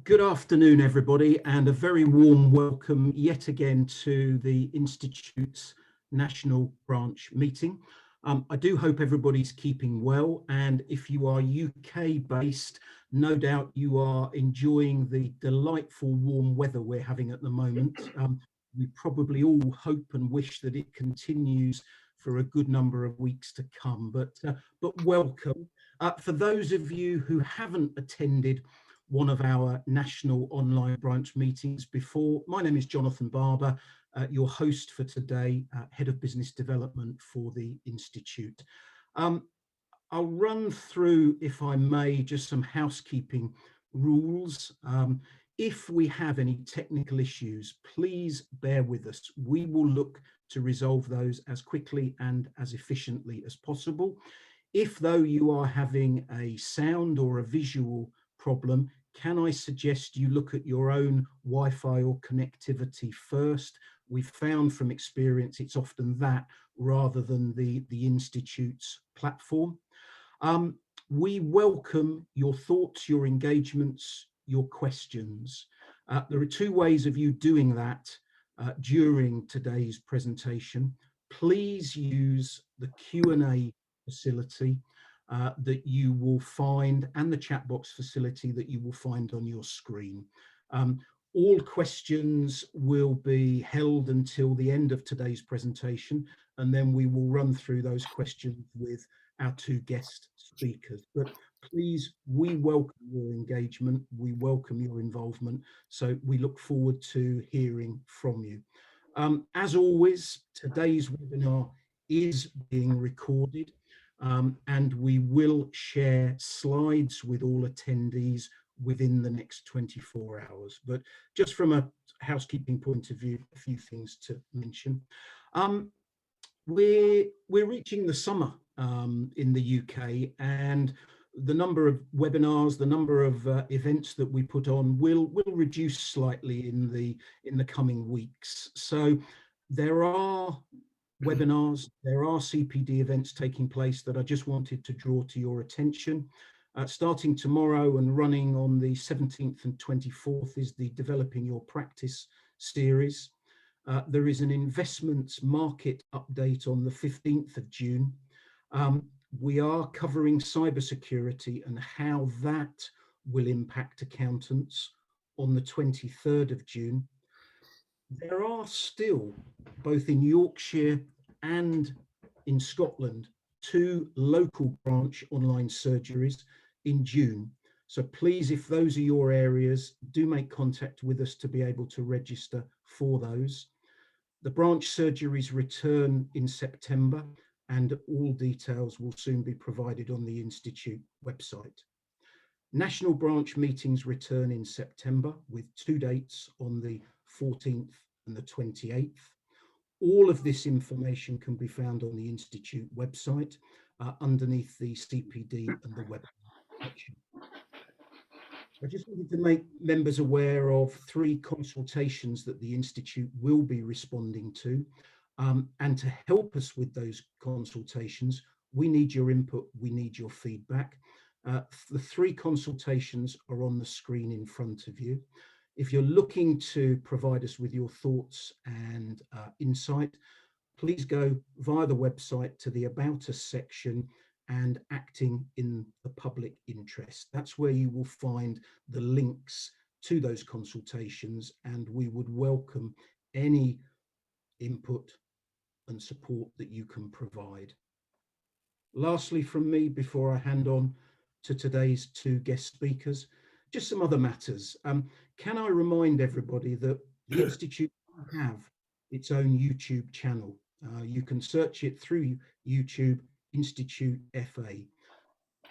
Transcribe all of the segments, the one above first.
Good afternoon, everybody, and a very warm welcome yet again to the Institute's National Branch meeting. I do hope everybody's keeping well, and if you are UK based, no doubt you are enjoying the delightful warm weather we're having at the moment. We probably all hope and wish that it continues for a good number of weeks to come, but welcome. For those of you who haven't attended one of our national online branch meetings before, my name is Jonathan Barber, your host for today, Head of Business Development for the Institute. I'll run through, if I may, just some housekeeping rules. If we have any technical issues, please bear with us. We will look to resolve those as quickly and as efficiently as possible. If, though, you are having a sound or a visual problem, can I suggest you look at your own Wi-Fi or connectivity first? We've found from experience it's often that rather than the Institute's platform. We welcome your thoughts, your engagements, your questions. There are two ways of you doing that during today's presentation. Please use the Q&A facility that you will find, and the chat box facility that you will find on your screen. All questions will be held until the end of today's presentation, and then we will run through those questions with our two guest speakers. But please, we welcome your engagement, we welcome your involvement, so we look forward to hearing from you. As always, today's webinar is being recorded. And we will share slides with all attendees within the next 24 hours. But just from a housekeeping point of view, a few things to mention. We're reaching the summer in the UK, and the number of webinars, the number of events that we put on will reduce slightly in the coming weeks. So there are webinars, there are CPD events taking place that I just wanted to draw to your attention. Starting tomorrow and running on the 17th and 24th is the Developing Your Practice series. There is an investments market update on the 15th of June. We are covering cybersecurity and how that will impact accountants on the 23rd of June. There are still, both in Yorkshire and in Scotland, 2 local branch online surgeries in June. So please, if those are your areas, do make contact with us to be able to register for those. The branch surgeries return in September, and all details will soon be provided on the Institute website. National branch meetings return in September with 2 dates on the 14th and the 28th. All of this information can be found on the Institute website underneath the CPD and the web section. I just wanted to make members aware of 3 consultations that the Institute will be responding to. And to help us with those consultations, we need your input, we need your feedback. The 3 consultations are on the screen in front of you. If you're looking to provide us with your thoughts and insight, please go via the website to the About Us section and Acting in the Public Interest. That's where you will find the links to those consultations, and we would welcome any input and support that you can provide. Lastly from me, before I hand on to today's 2 guest speakers, just some other matters. Can I remind everybody that the Institute will have its own YouTube channel. You can search it through YouTube, Institute FA.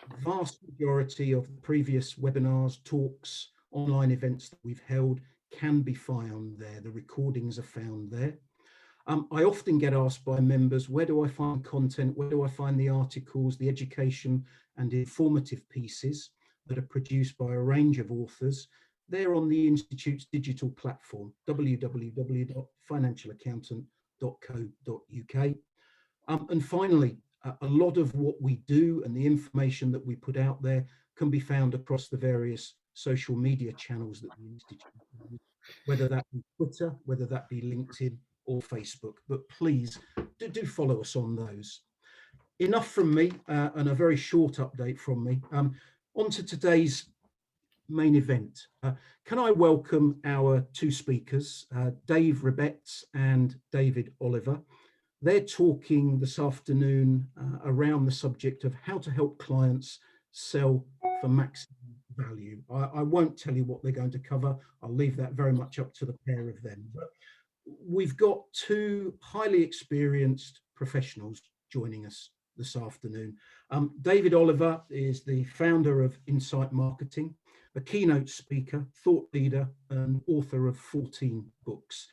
The vast majority of the previous webinars, talks, online events that we've held can be found there. The recordings are found there. I often get asked by members, where do I find content? Where do I find the articles, the education and informative pieces that are produced by a range of authors? They're on the Institute's digital platform, www.financialaccountant.co.uk. And finally, a lot of what we do and the information that we put out there can be found across the various social media channels that the Institute uses, whether that be Twitter, whether that be LinkedIn or Facebook. But please do follow us on those. Enough from me, and a very short update from me. On to today's main event. Can I welcome our two speakers, Dave Rebetz and David Oliver. They're talking this afternoon around the subject of how to help clients sell for maximum value. I won't tell you what they're going to cover. I'll leave that very much up to the pair of them. But we've got two highly experienced professionals joining us this afternoon. David Oliver is the founder of Insight Marketing, a keynote speaker, thought leader, and author of 14 books.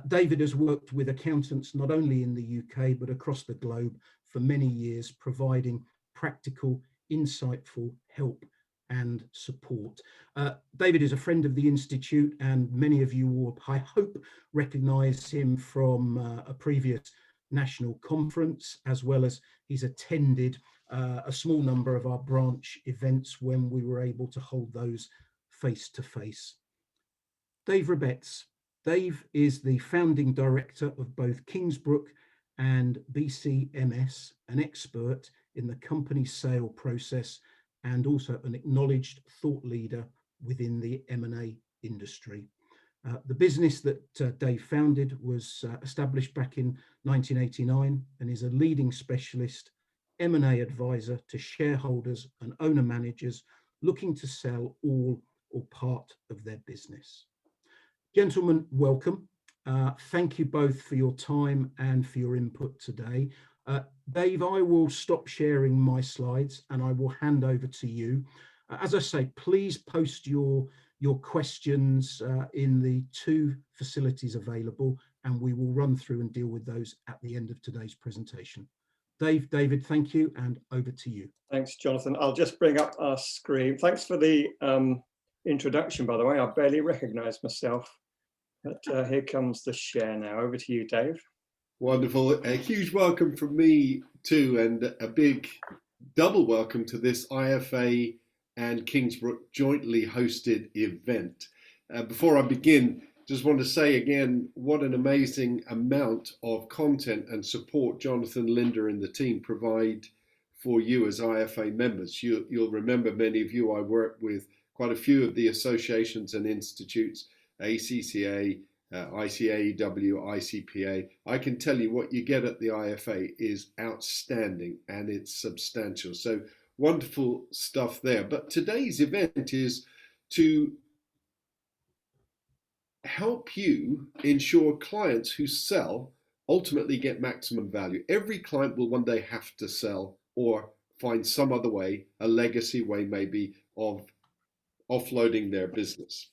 David has worked with accountants not only in the UK, but across the globe for many years, providing practical, insightful help and support. David is a friend of the Institute, and many of you will, I hope, recognise him from a previous national conference, as well as he's attended a small number of our branch events when we were able to hold those face to face. Dave Rebetz. Dave is the founding director of both Kingsbook and BCMS, an expert in the company sale process and also an acknowledged thought leader within the M&A industry. The business that Dave founded was established back in 1989 and is a leading specialist M&A advisor to shareholders and owner managers looking to sell all or part of their business. Gentlemen, welcome. Thank you both for your time and for your input today. Dave, I will stop sharing my slides and I will hand over to you. As I say, please post your questions in the two facilities available, and we will run through and deal with those at the end of today's presentation. David, thank you, and over to you. Thanks, Jonathan. I'll just bring up our screen. Thanks for the introduction, by the way. I barely recognise myself. But here comes the share now. Over to you, Dave. Wonderful. A huge welcome from me too, and a big double welcome to this IFA and Kingsbook jointly hosted event. Before I begin, just want to say again, what an amazing amount of content and support Jonathan, Linda and the team provide for you as IFA members. You'll remember, many of you, I work with quite a few of the associations and institutes, ACCA, ICAEW, ICPA. I can tell you what you get at the IFA is outstanding and it's substantial. So wonderful stuff there. But today's event is to help you ensure clients who sell ultimately get maximum value. Every client will one day have to sell or find some other way, a legacy way maybe, of offloading their business.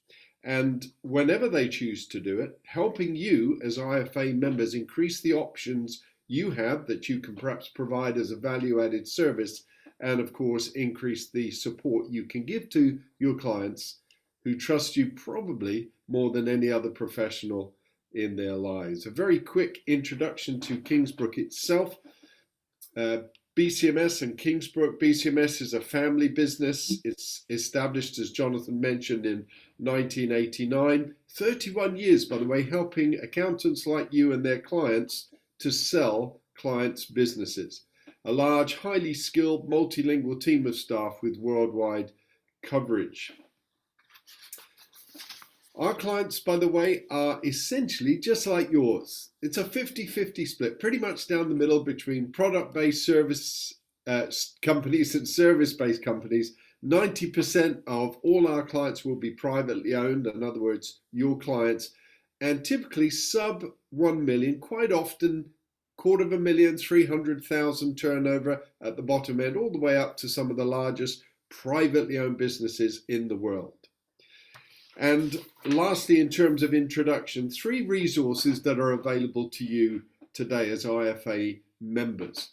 And whenever they choose to do it, helping you as IFA members increase the options you have that you can perhaps provide as a value-added service, and of course increase the support you can give to your clients who trust you probably more than any other professional in their lives. A very quick introduction to Kingsbook itself. BCMS and Kingsbook. BCMS is a family business. It's established, as Jonathan mentioned, in 1989. 31 years, by the way, helping accountants like you and their clients to sell clients' businesses. A large, highly skilled, multilingual team of staff with worldwide coverage. Our clients, by the way, are essentially just like yours. It's a 50-50 split, pretty much down the middle between product-based service companies and service-based companies. 90% of all our clients will be privately owned, in other words, your clients, and typically sub 1 million, quite often 250,000, 300,000 turnover at the bottom end, all the way up to some of the largest privately owned businesses in the world. And lastly, in terms of introduction, 3 resources that are available to you today as IFA members.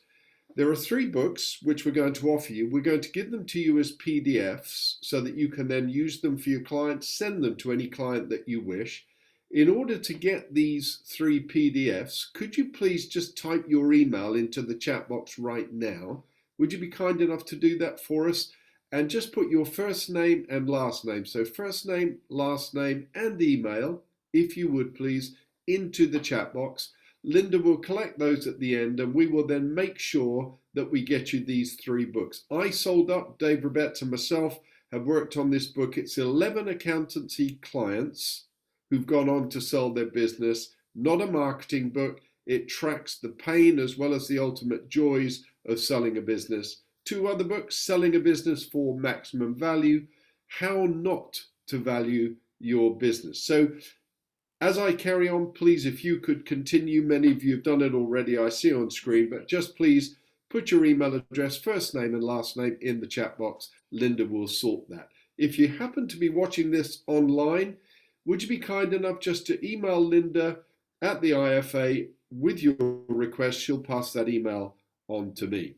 There are 3 books which we're going to offer you. We're going to give them to you as PDFs so that you can then use them for your clients, send them to any client that you wish. In order to get these 3 PDFs, could you please just type your email into the chat box right now? Would you be kind enough to do that for us? and just put your first name and last name. So first name, last name, and email, if you would please, into the chat box. Linda will collect those at the end, and we will then make sure that we get you these 3 books. I Sold Up, Dave Rabetz and myself have worked on this book. It's 11 accountancy clients who've gone on to sell their business, not a marketing book. It tracks the pain as well as the ultimate joys of selling a business. 2 other books, Selling a Business for Maximum Value, How Not to Value Your Business. So as I carry on, please, if you could continue, many of you have done it already, I see on screen, but just please put your email address, first name and last name in the chat box. Linda will sort that. If you happen to be watching this online, would you be kind enough just to email Linda at the IFA with your request? She'll pass that email on to me.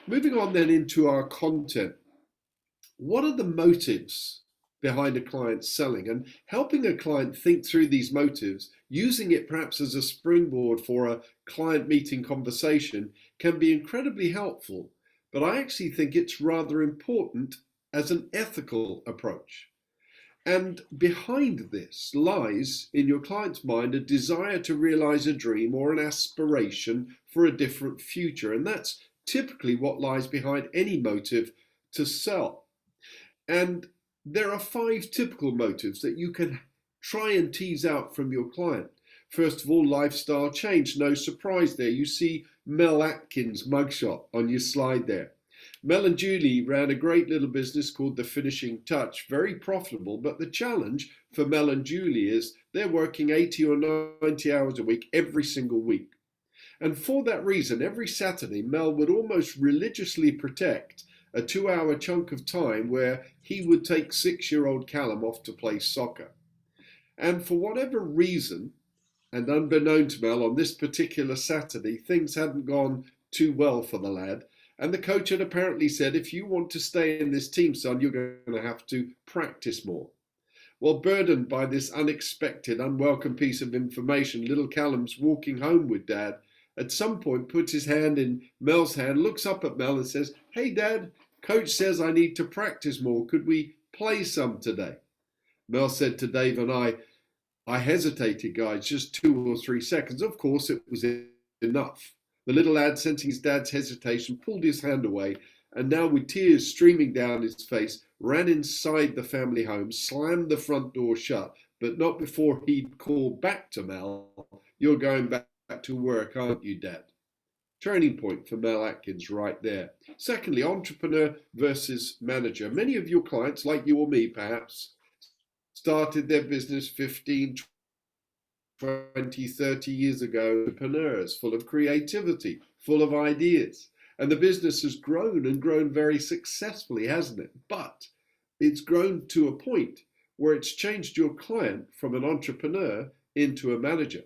Moving on then into our content. What are the motives behind a client selling? And helping a client think through these motives, using it perhaps as a springboard for a client meeting conversation, can be incredibly helpful. But I actually think it's rather important as an ethical approach. And behind this lies, in your client's mind, a desire to realize a dream or an aspiration for a different future. And that's typically what lies behind any motive to sell. And there are 5 typical motives that you can try and tease out from your client. First of all, lifestyle change. No surprise there. You see Mel Atkins' mugshot on your slide there. Mel and Julie ran a great little business called The Finishing Touch, very profitable, but the challenge for Mel and Julie is they're working 80 or 90 hours a week every single week. And for that reason, every Saturday, Mel would almost religiously protect a 2-hour chunk of time where he would take 6-year-old Callum off to play soccer. And for whatever reason, and unbeknown to Mel, on this particular Saturday, things hadn't gone too well for the lad. And the coach had apparently said, if you want to stay in this team, son, you're going to have to practice more. Well, burdened by this unexpected, unwelcome piece of information, little Callum's walking home with Dad. At some point, puts his hand in Mel's hand, looks up at Mel and says, hey, Dad, Coach says I need to practice more. Could we play some today? Mel said to Dave and I hesitated, guys, just 2 or 3 seconds. Of course, it was enough. The little lad, sensing his dad's hesitation, pulled his hand away, and now with tears streaming down his face, ran inside the family home, slammed the front door shut, but not before he'd called back to Mel, you're going back to work, aren't you, Dad? Turning point for Mel Atkins right there. Secondly, entrepreneur versus manager. Many of your clients, like you or me perhaps, started their business 15, 20, 30 years ago, entrepreneurs, full of creativity, full of ideas. And the business has grown and grown very successfully, hasn't it? But it's grown to a point where it's changed your client from an entrepreneur into a manager.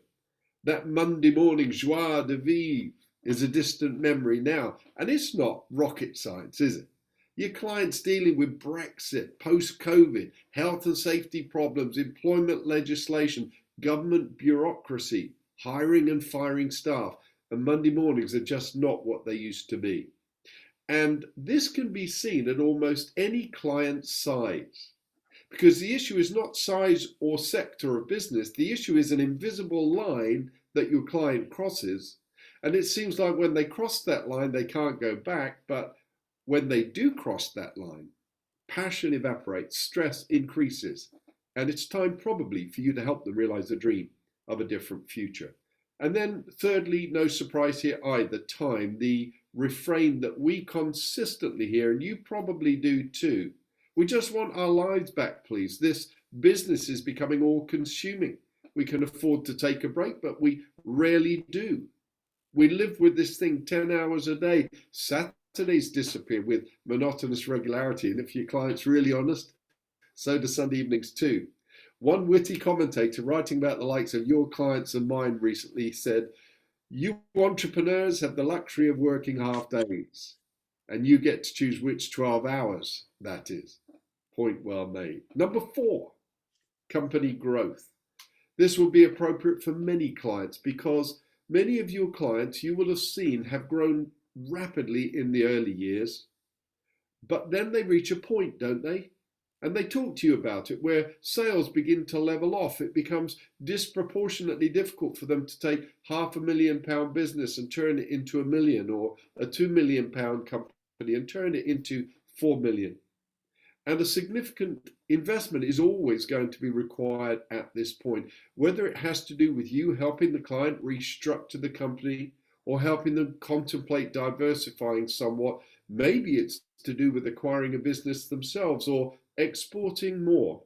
That Monday morning joie de vivre is a distant memory now. And it's not rocket science, is it? Your client's dealing with Brexit, post-COVID, health and safety problems, employment legislation, government bureaucracy, hiring and firing staff, and Monday mornings are just not what they used to be. And this can be seen at almost any client size, because the issue is not size or sector of business. The issue is an invisible line that your client crosses, and it seems like when they cross that line, they can't go back, but when they do cross that line, passion evaporates, stress increases, and it's time probably for you to help them realize the dream of a different future. And then thirdly, no surprise here either, time, the refrain that we consistently hear, and you probably do too. We just want our lives back, please. This business is becoming all-consuming. We can afford to take a break, but we rarely do. We live with this thing 10 hours a day. Saturdays disappear with monotonous regularity, and if your client's really honest, so do Sunday evenings too. One witty commentator writing about the likes of your clients and mine recently said, you entrepreneurs have the luxury of working half days, and you get to choose which 12 hours that is. Point well made. Number 4, company growth. This will be appropriate for many clients because many of your clients you will have seen have grown rapidly in the early years, But then they reach a point, don't they? And they talk to you about it, where sales begin to level off. It becomes disproportionately difficult for them to take £500,000 business and turn it into £1 million, or a £2 million company and turn it into 4 million. And a significant investment is always going to be required at this point, whether it has to do with you helping the client restructure the company or helping them contemplate diversifying somewhat. Maybe it's to do with acquiring a business themselves or exporting more.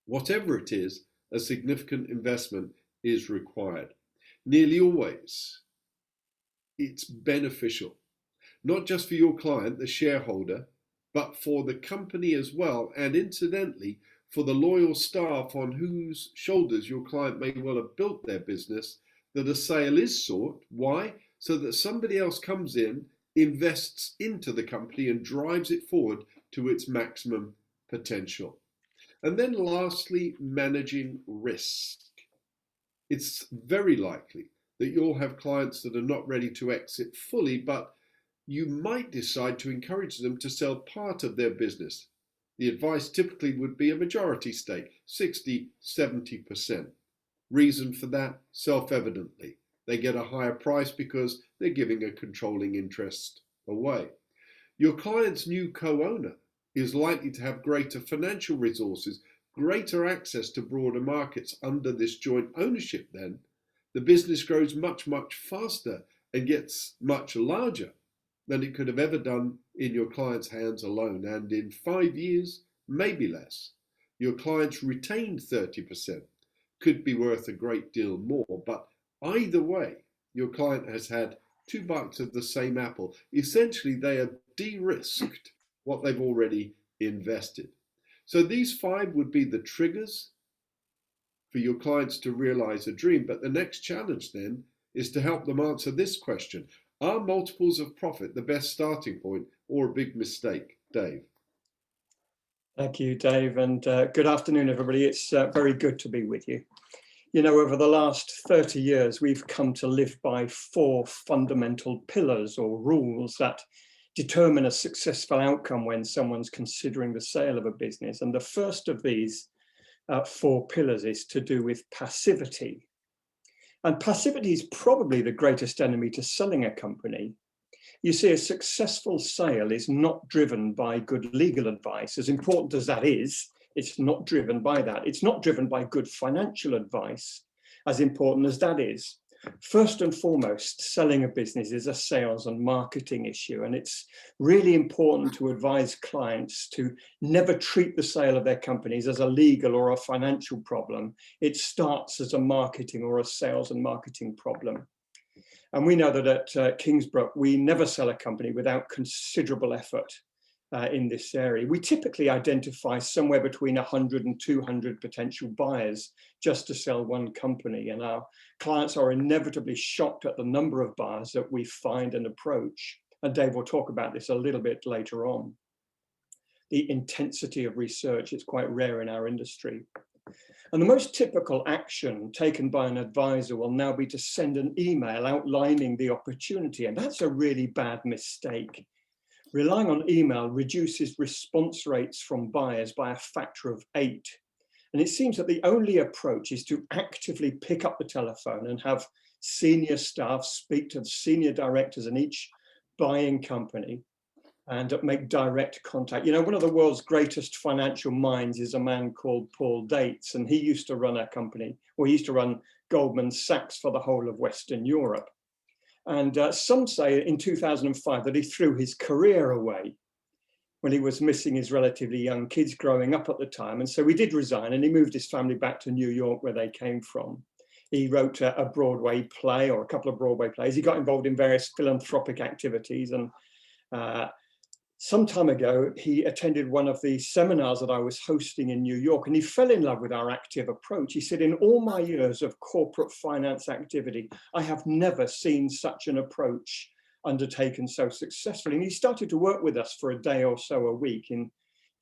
Whatever it is, a significant investment is required. Nearly always, it's beneficial, not just for your client, the shareholder, but for the company as well, and incidentally, for the loyal staff on whose shoulders your client may well have built their business, that a sale is sought. Why? So that somebody else comes in, invests into the company and drives it forward to its maximum potential. And then lastly, managing risk. It's very likely that you'll have clients that are not ready to exit fully, but you might decide to encourage them to sell part of their business. The advice typically would be a majority stake, 60, 70%. Reason for that? Self-evidently. They get a higher price because they're giving a controlling interest away. Your client's new co-owner is likely to have greater financial resources, greater access to broader markets under this joint ownership. Then the business grows much, much faster and gets much larger than it could have ever done in your client's hands alone. And in 5 years, maybe less, your client's retained 30% could be worth a great deal more. But either way, your client has had 2 bites of the same apple. Essentially, they have de-risked what they've already invested. So these 5 would be the triggers for your clients to realize a dream. But the next challenge then is to help them answer this question. Are multiples of profit the best starting point or a big mistake? Dave. Thank you, Dave, and good afternoon, everybody. It's very good to be with you. You know, over the last 30 years, we've come to live by 4 fundamental pillars or rules that determine a successful outcome when someone's considering the sale of a business. And the first of these 4 pillars is to do with passivity. And passivity is probably the greatest enemy to selling a company. You see, a successful sale is not driven by good legal advice. As important as that is, it's not driven by that. It's not driven by good financial advice, as important as that is. First and foremost, selling a business is a sales and marketing issue, and it's really important to advise clients to never treat the sale of their companies as a legal or a financial problem. It starts as a marketing or a sales and marketing problem. And we know that at Kingsbook, we never sell a company without considerable effort in this area. We typically identify somewhere between 100 and 200 potential buyers just to sell one company. And our clients are inevitably shocked at the number of buyers that we find and approach. And Dave will talk about this a little bit later on. The intensity of research is quite rare in our industry. And the most typical action taken by an advisor will now be to send an email outlining the opportunity. And that's a really bad mistake. Relying on email reduces response rates from buyers by a factor of 8. And it seems that the only approach is to actively pick up the telephone and have senior staff speak to the senior directors in each buying company and make direct contact. You know, one of the world's greatest financial minds is a man called Paul Dates, and he used to run a company, or he used to run Goldman Sachs for the whole of Western Europe. And some say in 2005 that he threw his career away when he was missing his relatively young kids growing up at the time. And so he did resign and he moved his family back to New York, where they came from. He wrote a Broadway play, or a couple of Broadway plays. He got involved in various philanthropic activities. And some time ago, he attended one of the seminars that I was hosting in New York, and he fell in love with our active approach. He said, in all my years of corporate finance activity, I have never seen such an approach undertaken so successfully. And he started to work with us for a day or so a week. In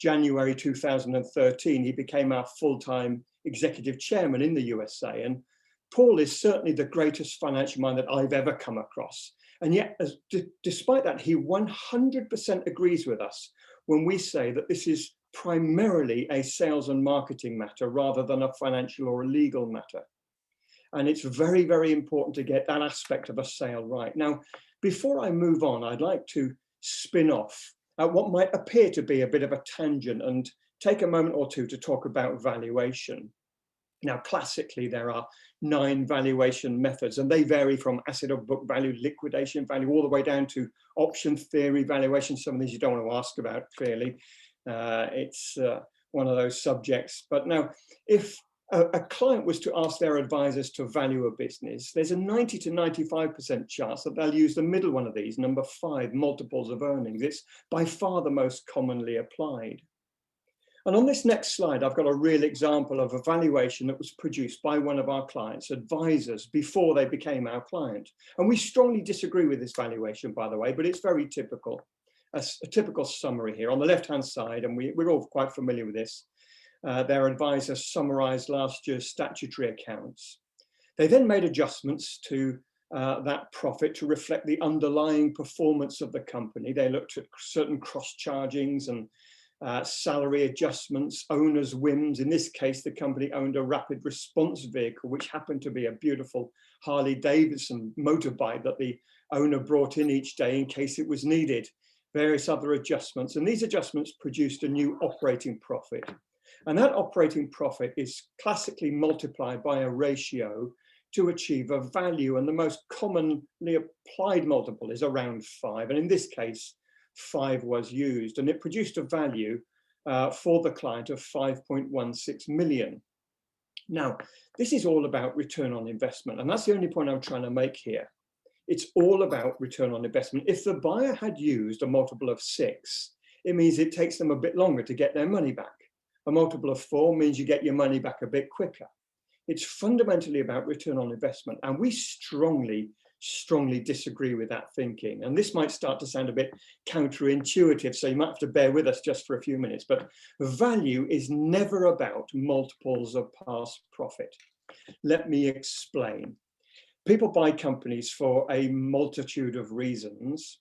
January 2013, he became our full-time executive chairman in the USA. And Paul is certainly the greatest financial mind that I've ever come across. And yet, despite that, he 100% agrees with us when we say that this is primarily a sales and marketing matter rather than a financial or a legal matter. And it's very, very important to get that aspect of a sale right. Now, before I move on, I'd like to spin off at what might appear to be a bit of a tangent and take a moment or two to talk about valuation. Now, classically, there are 9 valuation methods, and they vary from asset or book value, liquidation value, all the way down to option theory valuation. Some of these you don't want to ask about, clearly. It's one of those subjects. But now, if a client was to ask their advisors to value a business, there's a 90 to 95% chance that they'll use the middle one of these, number 5, multiples of earnings. It's by far the most commonly applied. And on this next slide, I've got a real example of a valuation that was produced by one of our clients' advisors before they became our client. And we strongly disagree with this valuation, by the way, but it's very typical. A typical summary here on the left-hand side, and we're all quite familiar with this. Their advisor summarized last year's statutory accounts. They then made adjustments to that profit to reflect the underlying performance of the company. They looked at certain cross-chargings and salary adjustments, owners' whims. In this case, the company owned a rapid response vehicle, which happened to be a beautiful Harley Davidson motorbike that the owner brought in each day in case it was needed. Various other adjustments. And these adjustments produced a new operating profit. And that operating profit is classically multiplied by a ratio to achieve a value. And the most commonly applied multiple is around 5. And in this case, 5 was used, and it produced a value for the client of 5.16 million. Now, this is all about return on investment, and that's the only point I'm trying to make here. It's all about return on investment. If the buyer had used a multiple of 6, it means it takes them a bit longer to get their money back. A multiple of 4 means you get your money back a bit quicker. It's fundamentally about return on investment, and we strongly disagree with that thinking. And this might start to sound a bit counterintuitive, so you might have to bear with us just for a few minutes. But value is never about multiples of past profit. Let me explain. People buy companies for a multitude of reasons.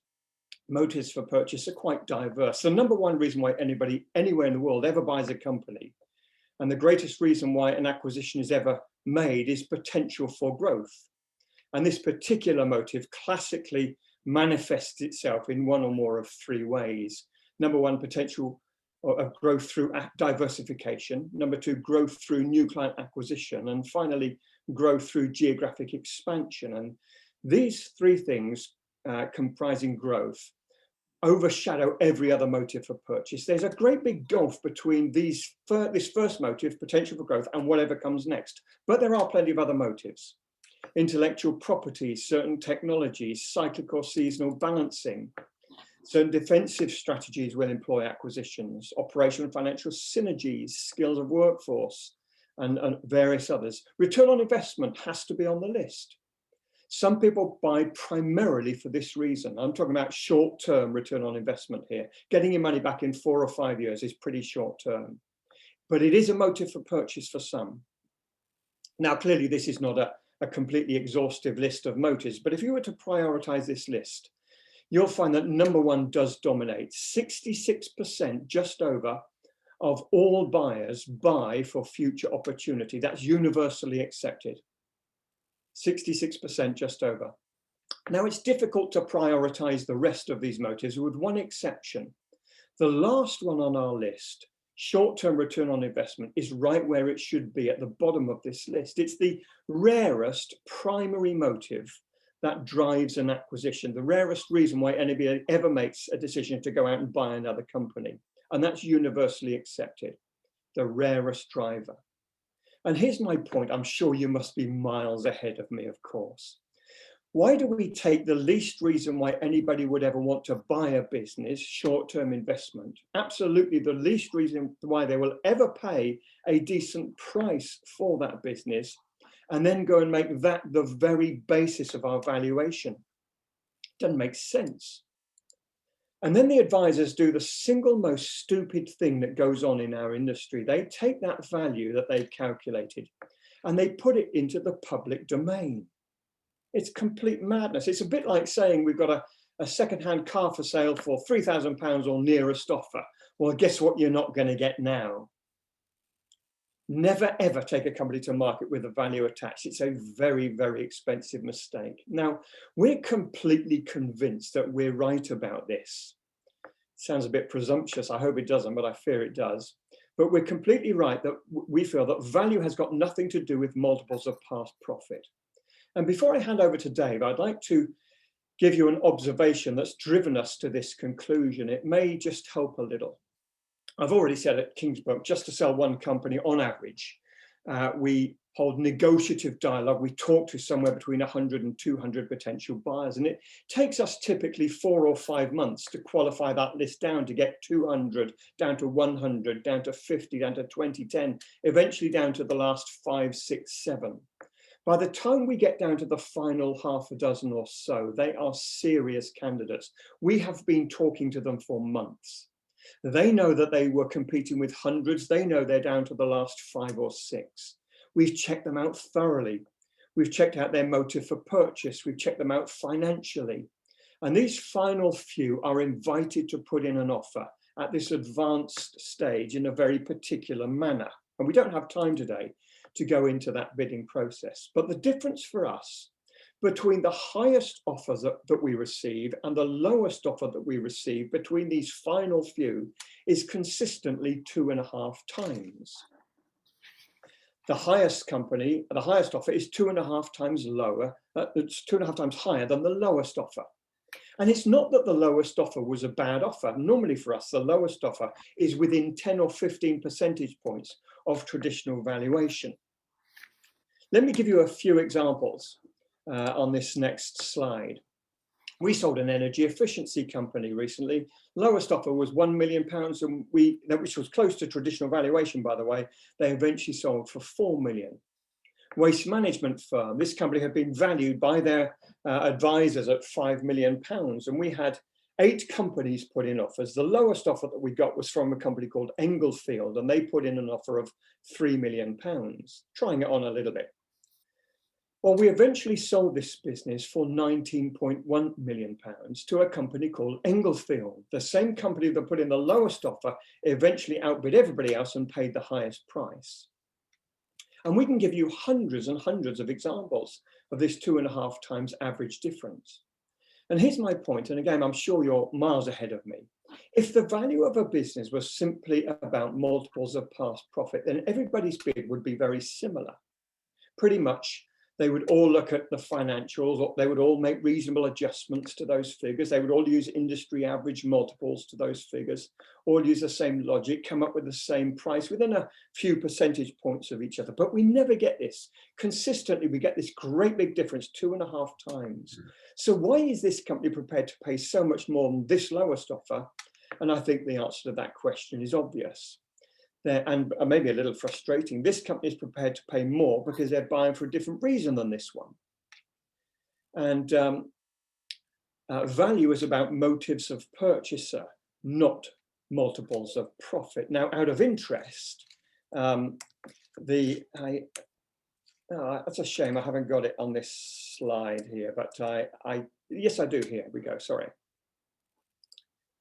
Motives for purchase are quite diverse. The number one reason why anybody anywhere in the world ever buys a company, and the greatest reason why an acquisition is ever made, is potential for growth. And this particular motive classically manifests itself in one or more of 3 ways. Number 1, potential of growth through diversification. Number 2, growth through new client acquisition. And finally, growth through geographic expansion. And these 3 things comprising growth overshadow every other motive for purchase. There's a great big gulf between this first motive, potential for growth, and whatever comes next. But there are plenty of other motives. Intellectual property, certain technologies, cyclical or seasonal balancing. Certain defensive strategies will employ acquisitions, operational and financial synergies, skills of workforce, and various others. Return on investment has to be on the list. Some people buy primarily for this reason. I'm talking about short-term return on investment here. Getting your money back in 4 or 5 years is pretty short-term, but it is a motive for purchase for some. Now, clearly, this is not a completely exhaustive list of motives, but if you were to prioritize this list, you'll find that number 1 does dominate. 66%, just over, of all buyers buy for future opportunity. That's universally accepted. 66%, just over. Now, it's difficult to prioritize the rest of these motives, with one exception. The last one on our list, short-term return on investment, is right where it should be, at the bottom of this list. It's the rarest primary motive that drives an acquisition, the rarest reason why anybody ever makes a decision to go out and buy another company. And that's universally accepted, the rarest driver. And here's my point. I'm sure you must be miles ahead of me, of course. Why do we take the least reason why anybody would ever want to buy a business, short-term investment, absolutely the least reason why they will ever pay a decent price for that business, and then go and make that the very basis of our valuation? Doesn't make sense. And then the advisors do the single most stupid thing that goes on in our industry. They take that value that they've calculated and they put it into the public domain. It's complete madness. It's a bit like saying we've got a second-hand car for sale for £3,000 or nearest offer. Well, guess what you're not going to get now? Never, ever take a company to market with a value attached. It's a very, very expensive mistake. Now, we're completely convinced that we're right about this. Sounds a bit presumptuous. I hope it doesn't, but I fear it does. But we're completely right that we feel that value has got nothing to do with multiples of past profit. And before I hand over to Dave, I'd like to give you an observation that's driven us to this conclusion. It may just help a little. I've already said at Kingsbook, just to sell one company on average, we hold negotiative dialogue. We talk to somewhere between 100 and 200 potential buyers. And it takes us typically 4 or 5 months to qualify that list down, to get 200, down to 100, down to 50, down to 20, 10, eventually down to the last 5, 6, 7. By the time we get down to the final half a dozen or so, they are serious candidates. We have been talking to them for months. They know that they were competing with hundreds. They know they're down to the last 5 or 6. We've checked them out thoroughly. We've checked out their motive for purchase. We've checked them out financially. And these final few are invited to put in an offer at this advanced stage in a very particular manner. And we don't have time today to go into that bidding process. But the difference for us between the highest offers that we receive and the lowest offer that we receive between these final few is consistently 2.5 times. The highest company, the highest offer is 2.5 times lower, it's 2.5 times higher than the lowest offer. And it's not that the lowest offer was a bad offer. Normally for us, the lowest offer is within 10 or 15 percentage points of traditional valuation. Let me give you a few examples on this next slide. We sold an energy efficiency company recently. Lowest offer was £1 million, and which was close to traditional valuation, by the way. They eventually sold for £4 million. Waste management firm. This company had been valued by their advisors at £5 million, and we had 8 companies put in offers. The lowest offer that we got was from a company called Englefield, and they put in an offer of £3 million, trying it on a little bit. Well, we eventually sold this business for £19.1 million to a company called Englefield. The same company that put in the lowest offer eventually outbid everybody else and paid the highest price. And we can give you hundreds and hundreds of examples of this 2.5 times average difference. And here's my point, and again, I'm sure you're miles ahead of me. If the value of a business was simply about multiples of past profit, then everybody's bid would be very similar. Pretty much, they would all look at the financials, or they would all make reasonable adjustments to those figures. They would all use industry average multiples to those figures, all use the same logic, come up with the same price within a few percentage points of each other. But we never get this. Consistently, we get this great big difference, 2.5 times. So why is this company prepared to pay so much more than this lowest offer? And I think the answer to that question is obvious. And maybe a little frustrating. This company is prepared to pay more because they're buying for a different reason than this one. And value is about motives of purchaser, not multiples of profit. Now, out of interest, that's a shame I haven't got it on this slide here, but yes, I do. Here we go. Sorry.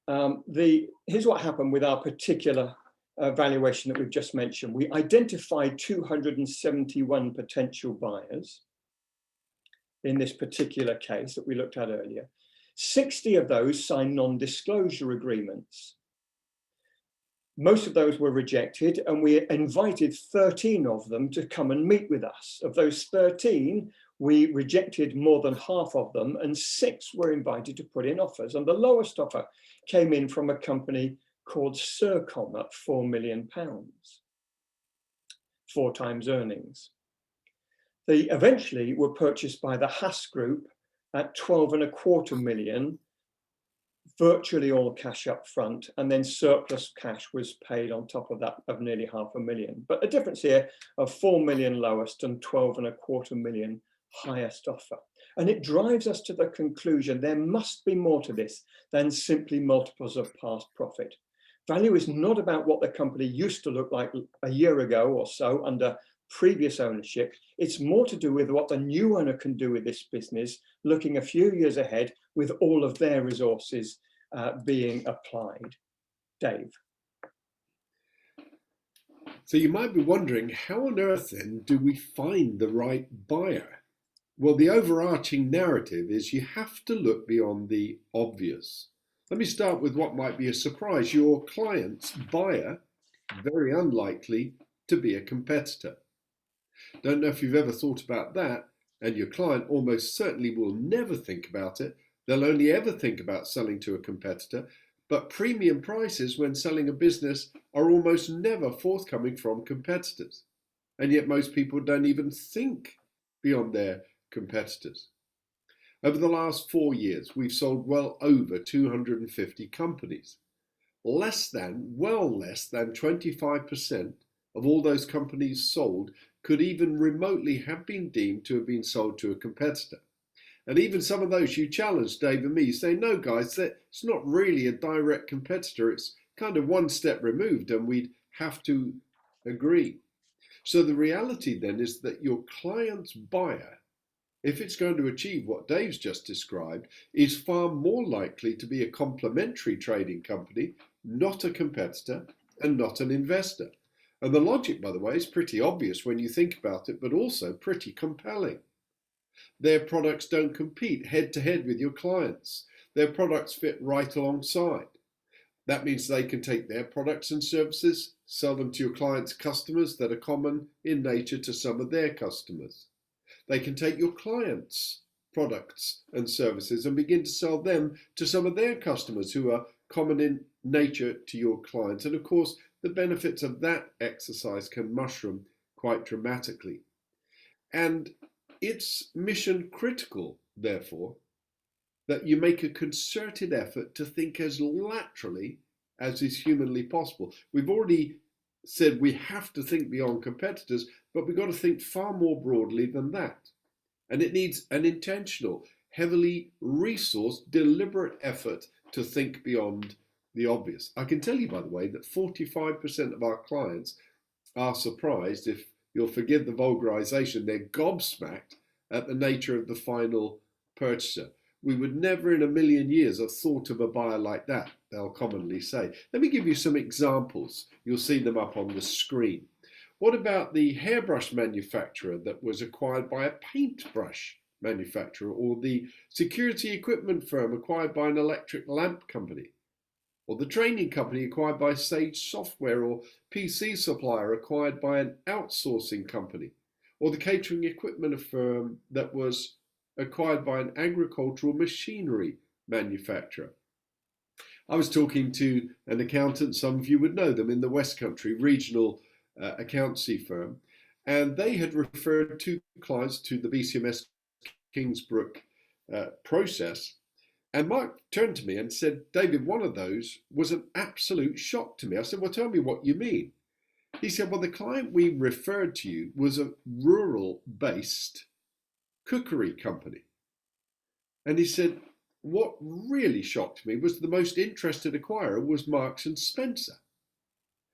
Here's what happened with our particular valuation that we've just mentioned. We identified 271 potential buyers in this particular case that we looked at earlier. 60 of those signed non-disclosure agreements. Most of those were rejected, and we invited 13 of them to come and meet with us. Of those 13, we rejected more than half of them, and 6 were invited to put in offers. And the lowest offer came in from a company called Sercom at £4 million, 4 times earnings. They eventually were purchased by the Haas Group at 12.25 million, virtually all cash up front, and then surplus cash was paid on top of that of nearly £500,000. But the difference here of 4 million lowest and 12.25 million highest offer. And it drives us to the conclusion there must be more to this than simply multiples of past profit. Value is not about what the company used to look like a year ago or so under previous ownership. It's more to do with what the new owner can do with this business, looking a few years ahead with all of their resources being applied. Dave. So you might be wondering, how on earth then do we find the right buyer? Well, the overarching narrative is you have to look beyond the obvious. Let me start with what might be a surprise. Your client's buyer, very unlikely to be a competitor. Don't know if you've ever thought about that, and your client almost certainly will never think about it. They'll only ever think about selling to a competitor, but premium prices when selling a business are almost never forthcoming from competitors. And yet most people don't even think beyond their competitors. Over the last 4 years, we've sold well over 250 companies. Less than 25% of all those companies sold could even remotely have been deemed to have been sold to a competitor. And even some of those you challenged, Dave and me, say, no, guys, it's not really a direct competitor. It's kind of one step removed, and we'd have to agree. So the reality then is that your client's buyer, if it's going to achieve what Dave's just described, is far more likely to be a complementary trading company, not a competitor, and not an investor. And the logic, by the way, is pretty obvious when you think about it, but also pretty compelling. Their products don't compete head-to-head with your clients. Their products fit right alongside. That means they can take their products and services, sell them to your clients' customers that are common in nature to some of their customers. They can take your clients' products and services and begin to sell them to some of their customers who are common in nature to your clients. And of course, the benefits of that exercise can mushroom quite dramatically. And it's mission critical, therefore, that you make a concerted effort to think as laterally as is humanly possible. We've already said we have to think beyond competitors, but we've got to think far more broadly than that. And it needs an intentional, heavily resourced, deliberate effort to think beyond the obvious. I can tell you, by the way, that 45% of our clients are surprised, if you'll forgive the vulgarization, they're gobsmacked at the nature of the final purchaser. We would never in a million years have thought of a buyer like that, they'll commonly say. Let me give you some examples. You'll see them up on the screen. What about the hairbrush manufacturer that was acquired by a paintbrush manufacturer, or the security equipment firm acquired by an electric lamp company, or the training company acquired by Sage Software, or PC supplier acquired by an outsourcing company, or the catering equipment firm that was acquired by an agricultural machinery manufacturer. I was talking to an accountant, some of you would know them, in the West Country, regional accountancy firm, and they had referred two clients to the BCMS Kingsbook process. And Mark turned to me and said, David, one of those was an absolute shock to me. I said, well, tell me what you mean. He said, well, the client we referred to you was a rural-based cookery company. And he said, what really shocked me was the most interested acquirer was Marks and Spencer.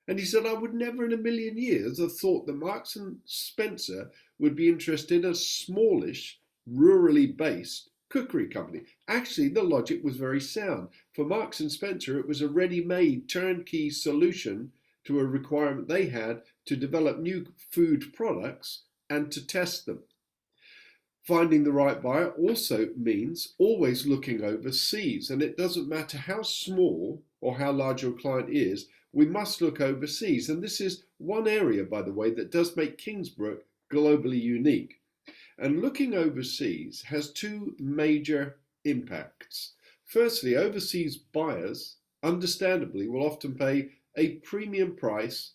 And he said, I would never in a million years have thought that Marks and Spencer would be interested in a smallish, rurally based cookery company. Actually, the logic was very sound. For Marks and Spencer, it was a ready-made turnkey solution to a requirement they had to develop new food products and to test them. Finding the right buyer also means always looking overseas, and it doesn't matter how small or how large your client is, we must look overseas. And this is one area, by the way, that does make Kingsbook globally unique. And looking overseas has two major impacts. Firstly, overseas buyers, understandably, will often pay a premium price,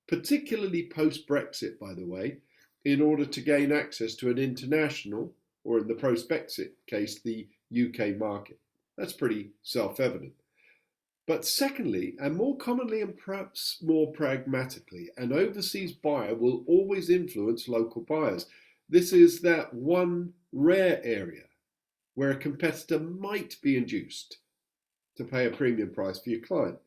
particularly post-Brexit, by the way, in order to gain access to an international, or in the post-Brexit case, the UK market. That's pretty self-evident. But secondly, and more commonly and perhaps more pragmatically, an overseas buyer will always influence local buyers. This is that one rare area where a competitor might be induced to pay a premium price for your client.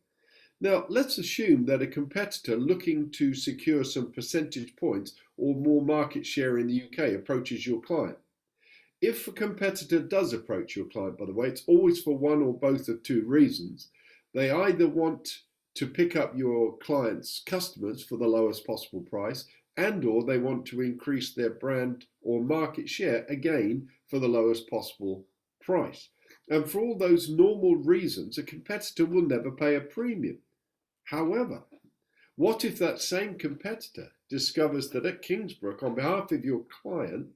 Now, let's assume that a competitor looking to secure some percentage points or more market share in the UK approaches your client. If a competitor does approach your client, by the way, it's always for one or both of two reasons. They either want to pick up your clients' customers for the lowest possible price, and or they want to increase their brand or market share again for the lowest possible price. And for all those normal reasons, a competitor will never pay a premium. However, what if that same competitor discovers that at Kingsbook, on behalf of your client,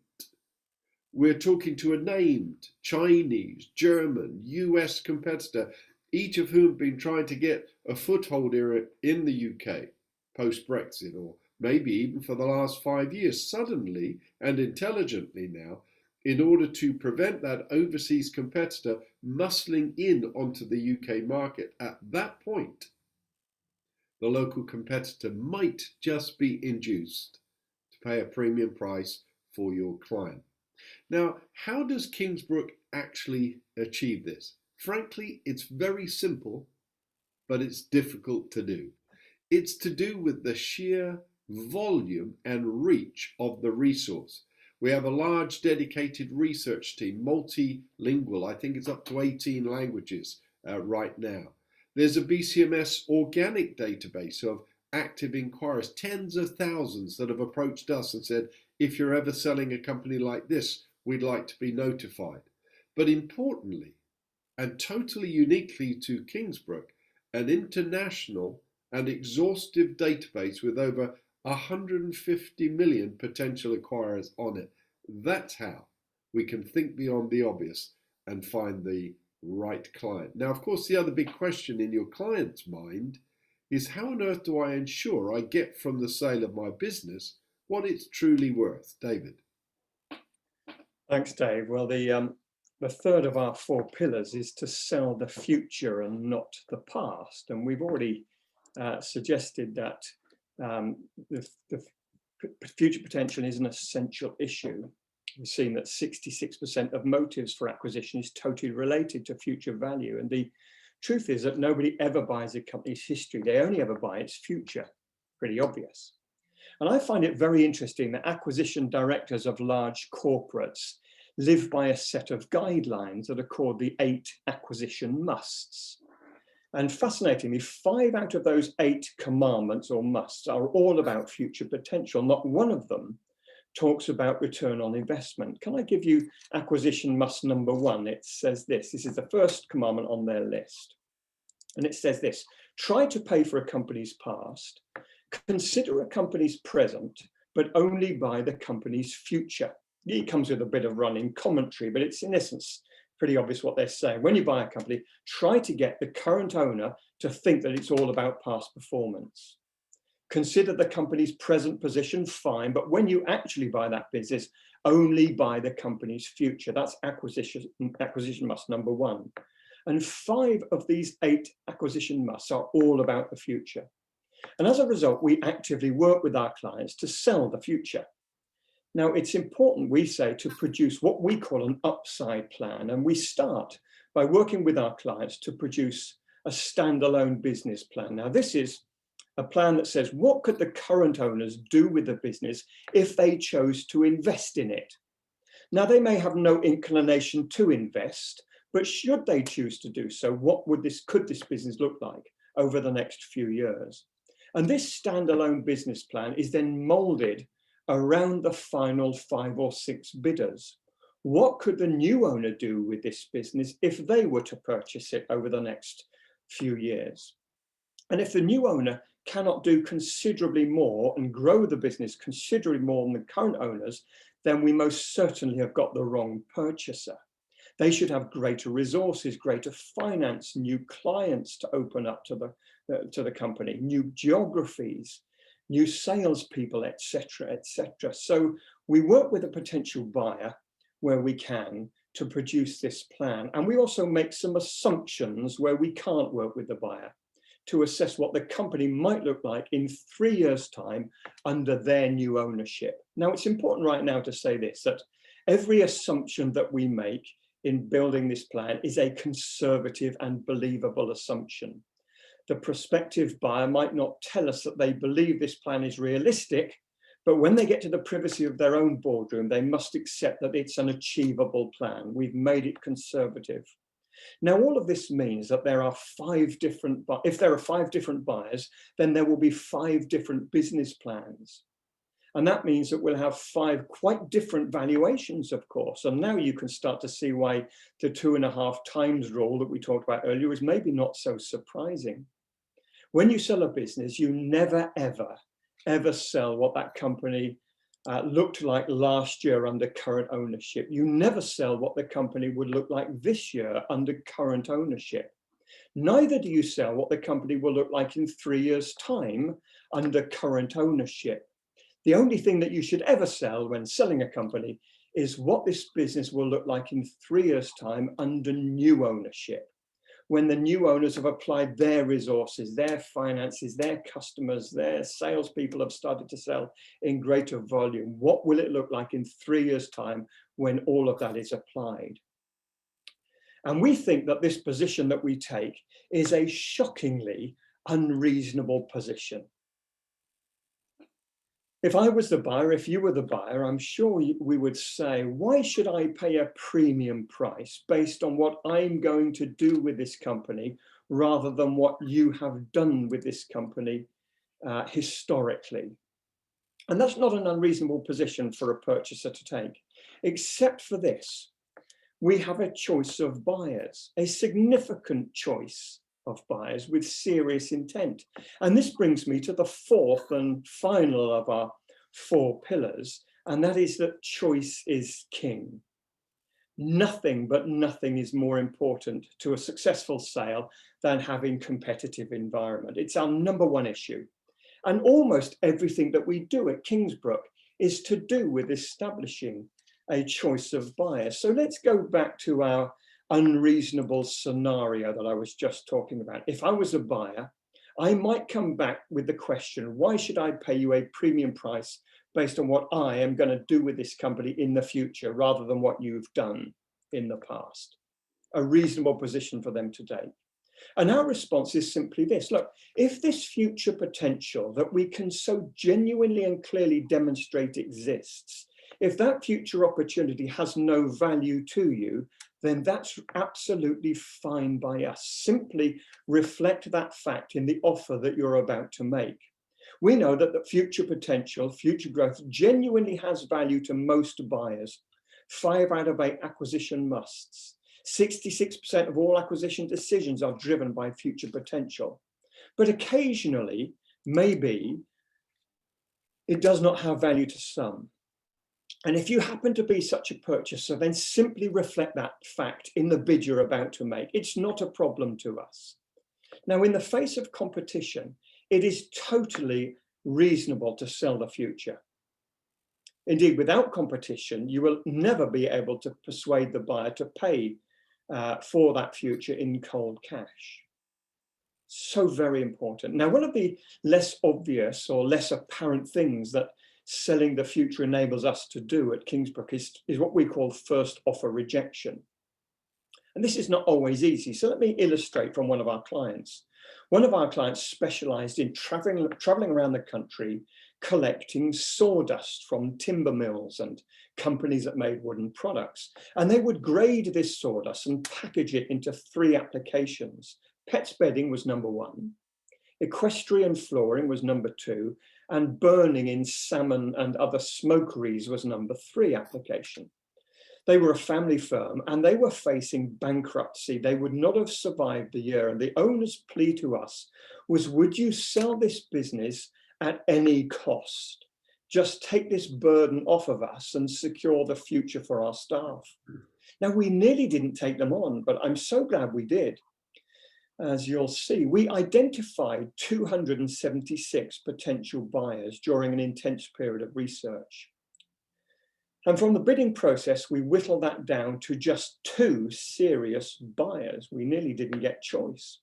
we're talking to a named Chinese, German, US competitor, each of whom have been trying to get a foothold in the UK post-Brexit, or maybe even for the last 5 years, suddenly and intelligently now, in order to prevent that overseas competitor muscling in onto the UK market. At that point, the local competitor might just be induced to pay a premium price for your client. Now, how does Kingsbook actually achieve this? Frankly, it's very simple, but it's difficult to do. It's to do with the sheer volume and reach of the resource. We have a large dedicated research team, multilingual. I think it's up to 18 languages right now. There's a BCMS organic database of active inquirers, tens of thousands that have approached us and said, if you're ever selling a company like this, we'd like to be notified. But importantly, and totally uniquely to Kingsbook, an international and exhaustive database with over 150 million potential acquirers on it. That's how we can think beyond the obvious and find the right client. Now, of course, the other big question in your client's mind is, how on earth do I ensure I get from the sale of my business what it's truly worth? David. Thanks, Dave. Well, the third of our 4 pillars is to sell the future and not the past. And we've already suggested that the future potential is an essential issue. We've seen that 66% of motives for acquisition is totally related to future value. And the truth is that nobody ever buys a company's history. They only ever buy its future. Pretty obvious. And I find it very interesting that acquisition directors of large corporates live by a set of guidelines that are called the 8 acquisition musts. And fascinatingly, 5 out of those 8 commandments or musts are all about future potential. Not one of them talks about return on investment. Can I give you acquisition must number 1? It says this. This is the first commandment on their list. And it says this: try to pay for a company's past, consider a company's present, but only buy the company's future. It comes with a bit of running commentary, but it's in essence pretty obvious what they're saying. When you buy a company, try to get the current owner to think that it's all about past performance. Consider the company's present position, fine, but when you actually buy that business, only buy the company's future. That's acquisition must number 1. And 5 of these 8 acquisition musts are all about the future. And as a result, we actively work with our clients to sell the future. Now, it's important, we say, to produce what we call an upside plan. And we start by working with our clients to produce a standalone business plan. Now, this is a plan that says, what could the current owners do with the business if they chose to invest in it? Now, they may have no inclination to invest, but should they choose to do so, could this business look like over the next few years? And this standalone business plan is then molded around the final 5 or 6 bidders. What could the new owner do with this business if they were to purchase it over the next few years? And if the new owner cannot do considerably more and grow the business considerably more than the current owners, then we most certainly have got the wrong purchaser. They should have greater resources, greater finance, new clients to open up to the company, new geographies, new salespeople, etc., etc. So we work with a potential buyer where we can to produce this plan. And we also make some assumptions where we can't work with the buyer to assess what the company might look like in 3 years' time under their new ownership. Now, it's important right now to say this, that every assumption that we make in building this plan is a conservative and believable assumption. The prospective buyer might not tell us that they believe this plan is realistic, but when they get to the privacy of their own boardroom, they must accept that it's an achievable plan. We've made it conservative. Now, all of this means that there are if there are 5 different buyers, then there will be 5 different business plans. And that means that we'll have 5 quite different valuations, of course. And now you can start to see why the 2.5 times rule that we talked about earlier is maybe not so surprising. When you sell a business, you never, ever sell what that company looked like last year under current ownership. You never sell what the company would look like this year under current ownership. Neither do you sell what the company will look like in 3 years' time under current ownership. The only thing that you should ever sell when selling a company is what this business will look like in 3 years' time under new ownership, when the new owners have applied their resources, their finances, their customers, their salespeople have started to sell in greater volume. What will it look like in 3 years' time when all of that is applied? And we think that this position that we take is a shockingly unreasonable position. If I was the buyer, if you were the buyer, I'm sure we would say, why should I pay a premium price based on what I'm going to do with this company rather than what you have done with this company historically? And that's not an unreasonable position for a purchaser to take, except for this. We have a choice of buyers, a significant choice of buyers with serious intent. And this brings me to the 4th and final of our 4 pillars, and that is that choice is king. Nothing but nothing is more important to a successful sale than having competitive environment. It's our #1 issue. And almost everything that we do at Kingsbook is to do with establishing a choice of buyers. So let's go back to our unreasonable scenario that I was just talking about. If I was a buyer, I might come back with the question, why should I pay you a premium price based on what I am going to do with this company in the future rather than what you've done in the past? A reasonable position for them to take. And our response is simply this. Look, if this future potential that we can so genuinely and clearly demonstrate exists, if that future opportunity has no value to you, then that's absolutely fine by us. Simply reflect that fact in the offer that you're about to make. We know that the future potential, future growth genuinely has value to most buyers. 5 out of 8 acquisition musts. 66% of all acquisition decisions are driven by future potential. But occasionally, maybe, it does not have value to some. And if you happen to be such a purchaser, then simply reflect that fact in the bid you're about to make. It's not a problem to us. Now, in the face of competition, it is totally reasonable to sell the future. Indeed, without competition, you will never be able to persuade the buyer to pay for that future in cold cash. So very important. Now, one of the less obvious or less apparent things that selling the future enables us to do at Kingsbook is what we call first offer rejection. And this is not always easy. So let me illustrate from one of our clients. One of our clients specialized in traveling around the country, collecting sawdust from timber mills and companies that made wooden products. And they would grade this sawdust and package it into 3 applications. Pets bedding was #1, equestrian flooring was #2, and burning in salmon and other smokeries was #3 application. They were a family firm and they were facing bankruptcy. They would not have survived the year. And the owner's plea to us was, would you sell this business at any cost? Just take this burden off of us and secure the future for our staff. Now, we nearly didn't take them on, but I'm so glad we did. As you'll see, we identified 276 potential buyers during an intense period of research. And from the bidding process, we whittled that down to just 2 serious buyers. We nearly didn't get choice.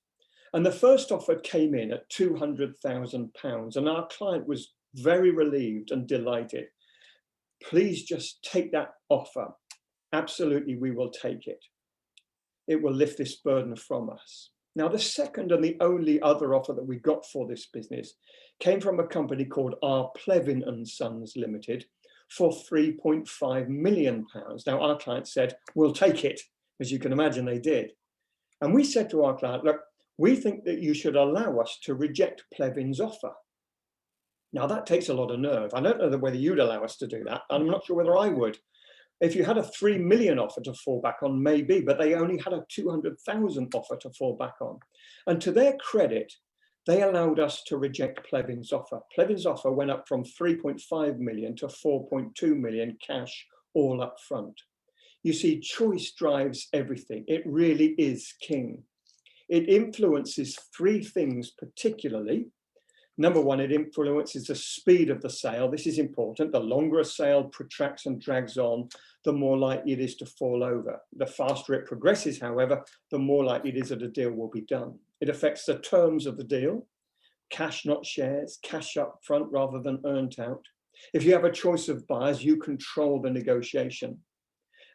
And the first offer came in at £200,000, and our client was very relieved and delighted. Please just take that offer. Absolutely, we will take it. It will lift this burden from us. Now, the second and the only other offer that we got for this business came from a company called R. Plevin and Sons Limited for £3.5 million. Now, our client said, we'll take it. As you can imagine, they did. And we said to our client, look, we think that you should allow us to reject Plevin's offer. Now that takes a lot of nerve. I don't know whether you'd allow us to do that. I'm not sure whether I would. If you had a 3 million offer to fall back on, maybe, but they only had a 200,000 offer to fall back on. And to their credit, they allowed us to reject Plevin's offer. Plevin's offer went up from 3.5 million to 4.2 million cash all up front. You see, choice drives everything. It really is king. It influences three things particularly. Number one, it influences the speed of the sale. This is important. The longer a sale protracts and drags on, the more likely it is to fall over. The faster it progresses, however, the more likely it is that a deal will be done. It affects the terms of the deal, cash not shares, cash up front rather than earned out. If you have a choice of buyers, you control the negotiation.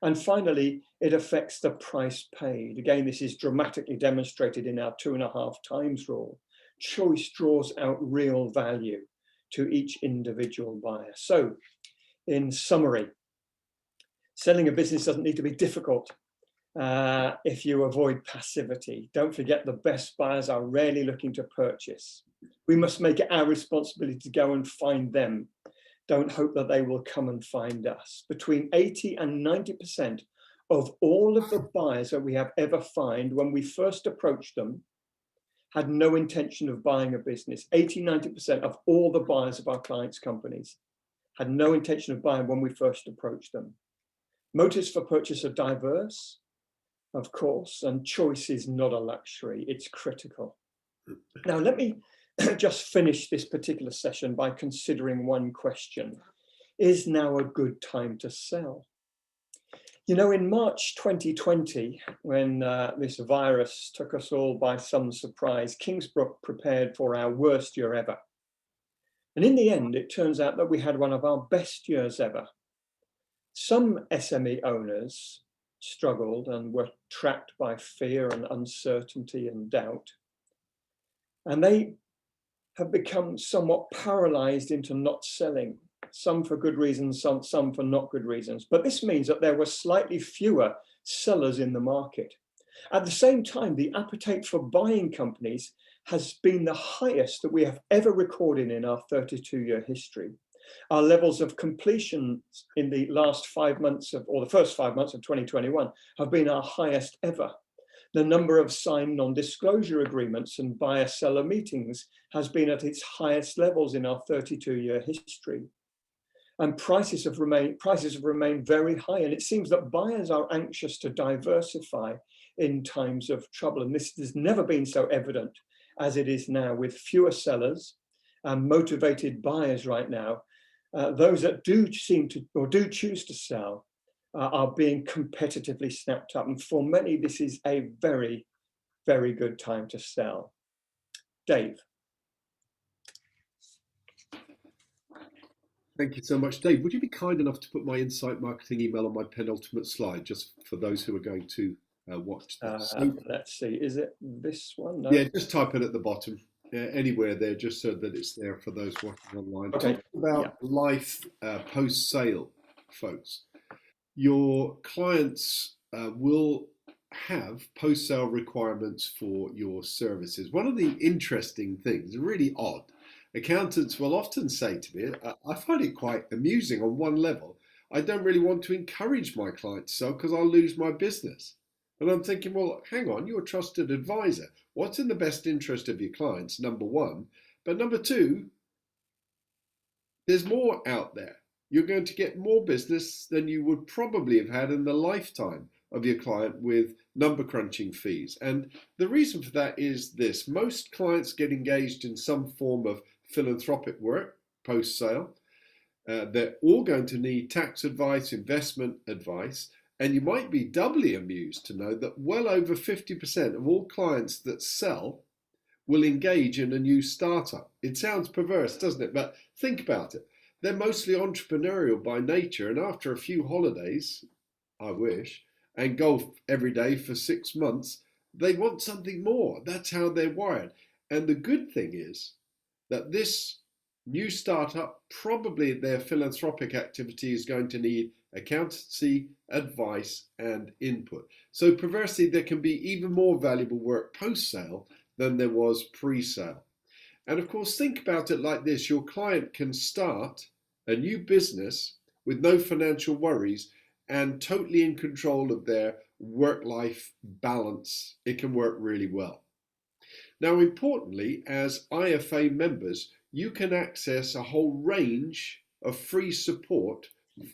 And finally, it affects the price paid. Again, this is dramatically demonstrated in our 2.5 times rule. Choice draws out real value to each individual buyer. So, in summary, selling a business doesn't need to be difficult if you avoid passivity. Don't forget, the best buyers are rarely looking to purchase. We must make it our responsibility to go and find them. Don't hope that they will come and find us. Between 80 and 90% of all of the buyers that we have ever found when we first approached them had no intention of buying a business. 80, 90% of all the buyers of our clients' companies had no intention of buying when we first approached them. Motives for purchase are diverse, of course, and choice is not a luxury, it's critical. Now, let me just finish this particular session by considering one question. Is now a good time to sell? You know, in March 2020, when this virus took us all by some surprise, Kingsbook prepared for our worst year ever. And in the end, it turns out that we had one of our best years ever. Some SME owners struggled and were trapped by fear and uncertainty and doubt. And they have become somewhat paralyzed into not selling, some for good reasons, some for not good reasons. But this means that there were slightly fewer sellers in the market. At the same time, the appetite for buying companies has been the highest that we have ever recorded in our 32-year history. Our levels of completion in the last 5 months or the first 5 months of 2021 have been our highest ever. The number of signed non-disclosure agreements and buyer-seller meetings has been at its highest levels in our 32-year history. And prices have remained very high. And it seems that buyers are anxious to diversify in times of trouble. And this has never been so evident as it is now, with fewer sellers and motivated buyers right now. Those that do seem to or do choose to sell are being competitively snapped up. And for many, this is a very, very good time to sell. Dave. Thank you so much, Dave. Would you be kind enough to put my Insight Marketing email on my penultimate slide, just for those who are going to watch this? Let's see, is it this one? No. Yeah, just type it at the bottom, anywhere there, just so that it's there for those watching online. Okay. Talk about life post-sale, folks. Your clients will have post-sale requirements for your services. One of the interesting things, really odd, accountants will often say to me, I find it quite amusing on one level, I don't really want to encourage my client to sell because I'll lose my business. And I'm thinking, well, hang on, you're a trusted advisor. What's in the best interest of your clients, number one? But number two, there's more out there. You're going to get more business than you would probably have had in the lifetime of your client with number crunching fees. And the reason for that is this: most clients get engaged in some form of philanthropic work post-sale. They're all going to need tax advice, investment advice, and you might be doubly amused to know that well over 50% of all clients that sell will engage in a new startup. It sounds perverse, doesn't it? But think about it. They're mostly entrepreneurial by nature, and after a few holidays, I wish, and golf every day for 6 months, they want something more. That's how they're wired. And the good thing is that this new startup, probably their philanthropic activity is going to need accountancy, advice, and input. So perversely, there can be even more valuable work post-sale than there was pre-sale. And of course, think about it like this. Your client can start a new business with no financial worries and totally in control of their work-life balance. It can work really well. Now, importantly, as IFA members, you can access a whole range of free support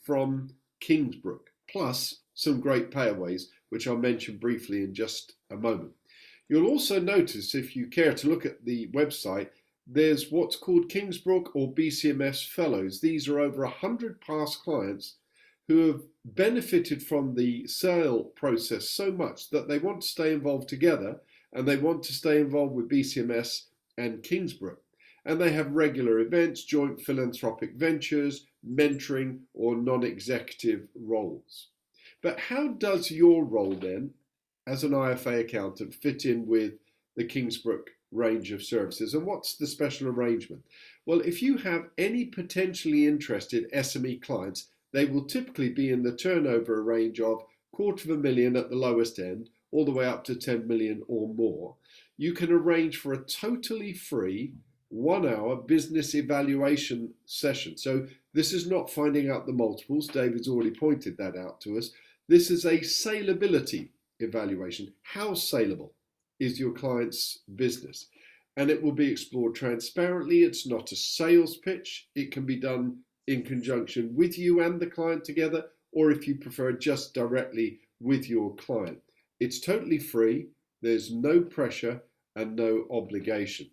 from Kingsbook, plus some great payaways, which I'll mention briefly in just a moment. You'll also notice, if you care to look at the website, there's what's called Kingsbook or BCMS Fellows. These are over 100 past clients who have benefited from the sale process so much that they want to stay involved together, and they want to stay involved with BCMS and Kingsbook. And they have regular events, joint philanthropic ventures, mentoring, or non-executive roles. But how does your role then, as an IFA accountant, fit in with the Kingsbook range of services? And what's the special arrangement? Well, if you have any potentially interested SME clients, they will typically be in the turnover range of $250,000 at the lowest end, all the way up to 10 million or more. You can arrange for a totally free 1-hour business evaluation session. So this is not finding out the multiples. David's already pointed that out to us. This is a saleability evaluation. How saleable is your client's business? And it will be explored transparently. It's not a sales pitch. It can be done in conjunction with you and the client together, or if you prefer, just directly with your client. It's totally free. There's no pressure and no obligation.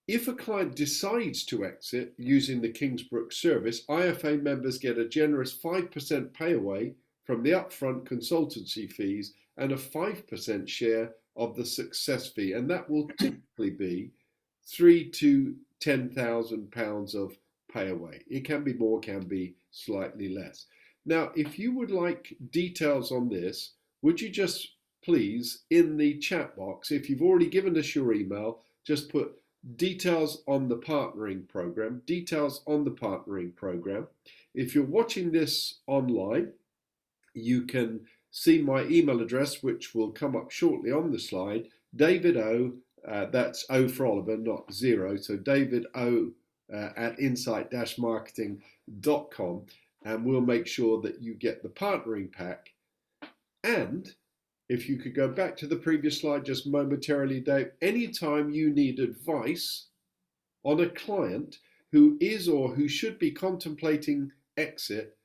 If a client decides to exit using the Kingsbook service, IFA members get a generous 5% payaway from the upfront consultancy fees and a 5% share of the success fee. And that will typically be £3,000 to £10,000 of payaway. It can be more, can be slightly less. Now, if you would like details on this, would you just please, in the chat box, if you've already given us your email, just put details on the partnering program, details on the partnering program. If you're watching this online, you can see my email address, which will come up shortly on the slide, David O, that's O for Oliver, not 0, so David O at insight-marketing.com, and we'll make sure that you get the partnering pack. And if you could go back to the previous slide just momentarily, Dave, anytime you need advice on a client who is or who should be contemplating exit,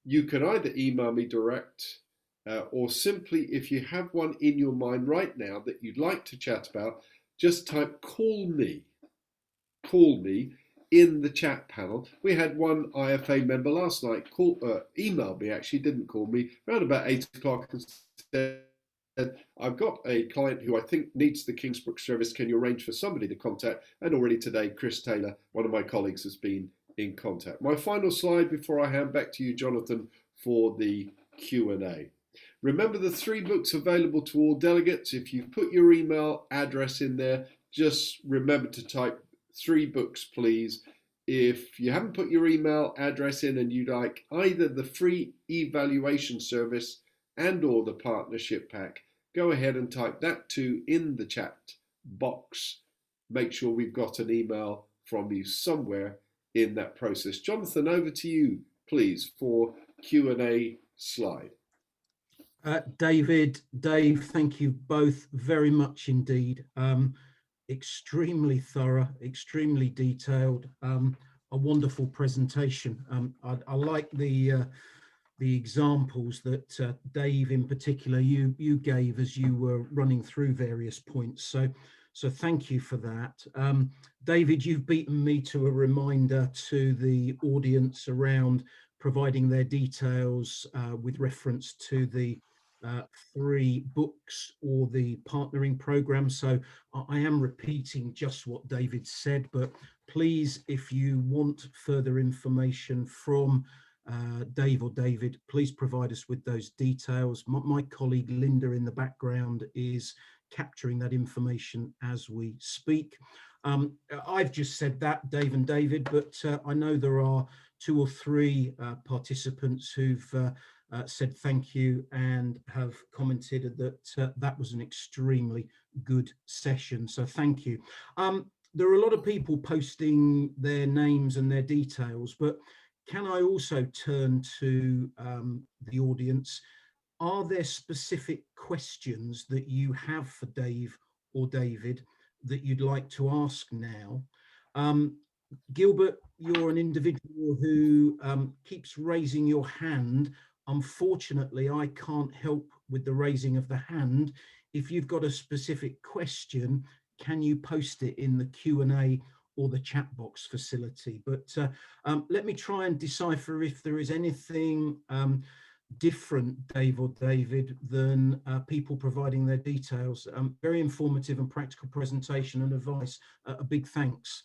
you can either email me direct or simply, if you have one in your mind right now that you'd like to chat about, just type call me in the chat panel. We had one IFA member last night emailed me, actually didn't call me, around about 8 o'clock and said, I've got a client who I think needs the Kingsbook service. Can you arrange for somebody to contact? And already today, Chris Taylor, one of my colleagues, has been in contact. My final slide before I hand back to you, Jonathan, for the Q&A. Remember the 3 books available to all delegates. If you put your email address in there, just remember to type 3 books, please. If you haven't put your email address in and you'd like either the free evaluation service and or the partnership pack, go ahead and type that too in the chat box. Make sure we've got an email from you somewhere in that process. Jonathan, over to you, please, for Q&A slide. David, Dave, thank you both very much indeed. Extremely thorough, extremely detailed, a wonderful presentation. I like the examples that Dave in particular you gave as you were running through various points. So thank you for that. David, you've beaten me to a reminder to the audience around providing their details with reference to the 3 books or the partnering program. So I am repeating just what David said, but please, if you want further information from Dave or David, please provide us with those details. My colleague Linda in the background is capturing that information as we speak. I've just said that, Dave and David, but I know there are 2 or 3 participants who've said thank you and have commented that that was an extremely good session. So thank you. There are a lot of people posting their names and their details, but can I also turn to the audience? Are there specific questions that you have for Dave or David that you'd like to ask now? Gilbert, you're an individual who keeps raising your hand. Unfortunately, I can't help with the raising of the hand. If you've got a specific question, can you post it in the Q&A or the chat box facility? But let me try and decipher if there is anything different, Dave or David, than people providing their details. Very informative and practical presentation and advice. A big thanks.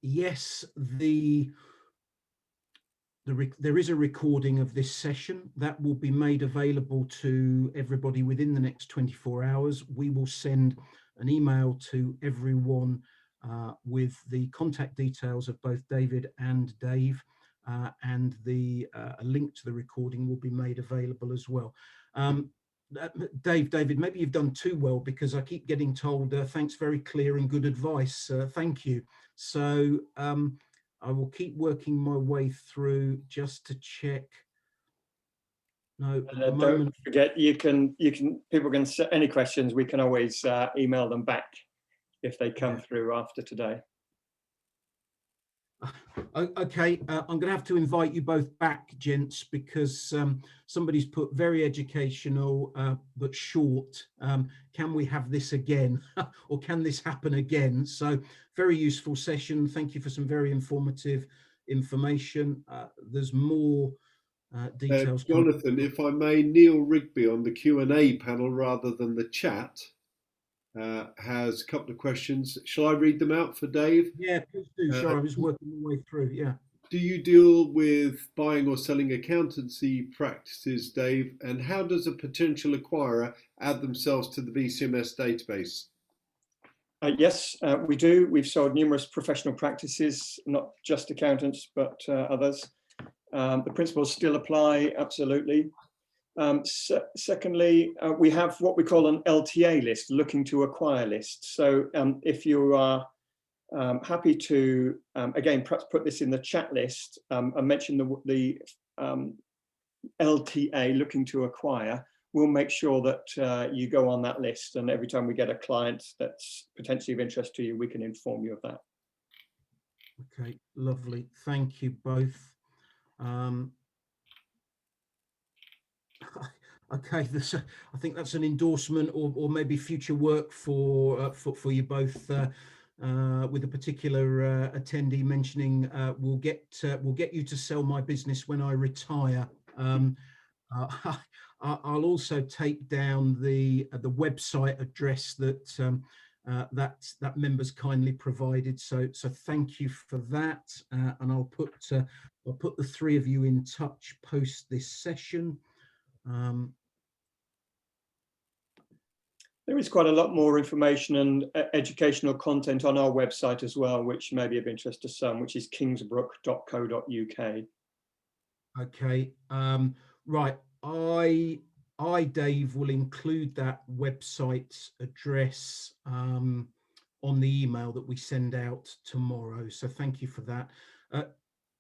Yes, there is a recording of this session that will be made available to everybody within the next 24 hours. We will send an email to everyone with the contact details of both David and Dave. And a link to the recording will be made available as well. David, maybe you've done too well, because I keep getting told, thanks, very clear and good advice. Thank you. So I will keep working my way through just to check. No, don't forget, people can set any questions. We can always email them back if they come through after today. Okay, I'm going to have to invite you both back, gents, because somebody's put very educational but short. Can we have this again? Or can this happen again? So very useful session. Thank you for some very informative information. There's more details. Jonathan, if I may, Neil Rigby on the Q&A panel rather than the chat has a couple of questions. Shall I read them out for Dave? Yeah, please do. Sure, I was working my way through. Yeah. Do you deal with buying or selling accountancy practices, Dave? And how does a potential acquirer add themselves to the VCMS database? Yes, we do. We've sold numerous professional practices, not just accountants, but others. The principles still apply, absolutely. Secondly, we have what we call an LTA list, looking to acquire list. So if you are happy to, again, perhaps put this in the chat list and mention the LTA, looking to acquire, we'll make sure that you go on that list. And every time we get a client that's potentially of interest to you, we can inform you of that. Okay, lovely. Thank you both. Okay, I think that's an endorsement or maybe future work for you both. With a particular attendee mentioning, we'll get you to sell my business when I retire. I'll also take down the website address that that members kindly provided. So thank you for that, and I'll put the 3 of you in touch post this session. There is quite a lot more information and educational content on our website as well, which may be of interest to some, which is kingsbook.co.uk. Okay, right. I, Dave, will include that website address on the email that we send out tomorrow. So thank you for that.